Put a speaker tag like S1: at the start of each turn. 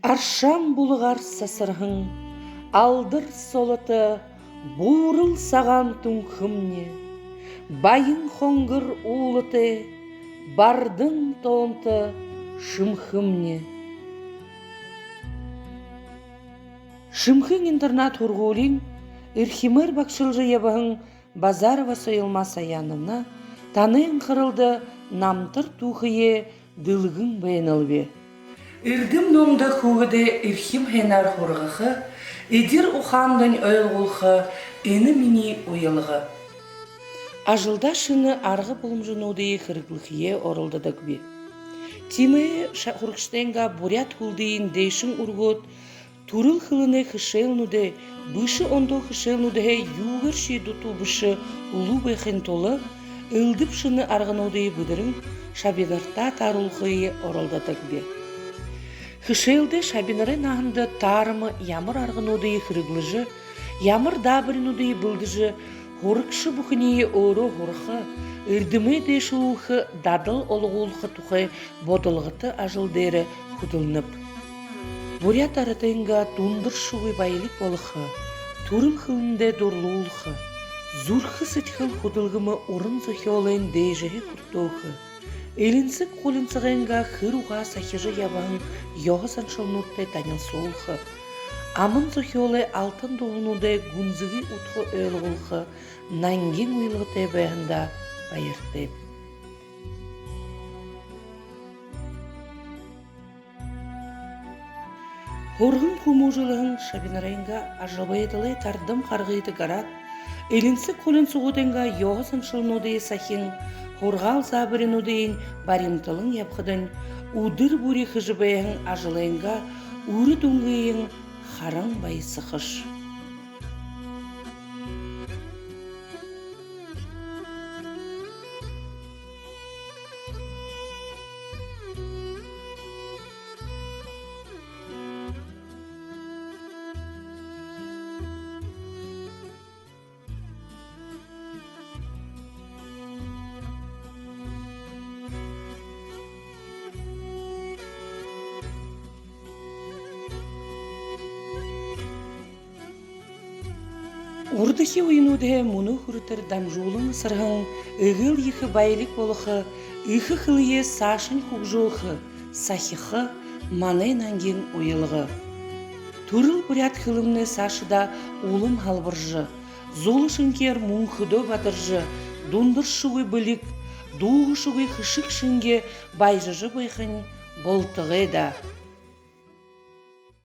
S1: Аршам булығар сасырғың, алдыр солыты, буырыл саған түңхімне. Байын хоңгыр улыты, бардың тоңты шымхымне. Шымхың интернат хургулин, ирхимер бакшылжы ебағың Базарова сойылма саянына, танын қырылды намтыр тухые дылғың бәйнылбе. Ирдім номда хугыды ирхим хенар хургахы, идир ухандын өйлгулхы, ені мини уйылғы. Ажылда шыны арғы бұлымжынуды хырглыхие орылдадық бе. Тиме хургштенга бурят хулдыйын дейшін ургот, турыл хылыны хышелнуды, бышы ондо хышелнуды югыр шидуту бышы улу бэхен толы, ылдып шыны арғынуды бұдырын шабидарта тарулхые орылдадық бе. Хышелді шабинары нағынды тарымы ямыр арғынуды хырглыжы, ямыр дабырынуды бұлдыжы, хорықшы бұхыние оры хорқы, үрдімі дешуылқы дадыл олығулқы тұқы бодылғыты ажылдері құдылынып. Бурят арытынға тундыр шуғы байлып олықы, турым хылынды дорлуылқы, зурқы сытхыл құдылғымы орын зөхиолын дейжігі құртуқы. Элинсік қолынсығынға хыруға сахижы ябағын йоғысан шылнутты танын соулқы. Амын зөхиолы алтын доғынуды гүнзігі ұтқы өйлғылқы нанген ұйлғыты бәғында байырды. Хорғын құмужылығын шабинарайынға ажылбайдылы тардым қарғыйды ғарат, элинсік қолынсығудынға йоғысан шылнуды сахин хорғал забырынудыйын баримтылың япқыдын, удыр бұри хыжыбайын ажылайынға уры дүңгейін харан байсы қыш. Урдыхи уйнуды мұны хүрітір дамжулың сырғың, үгіл ехі байлік болықы, үхі қылые сашын құқжуқы, сахихы маны нанген ойылғы. Турыл бурят қылымны сашыда улым халбыржы, золы шынкер мұңқыды батыржы, дундыр шуғы білік, дуғы шуғы қышық шынге байжыжы байқын болтығы да.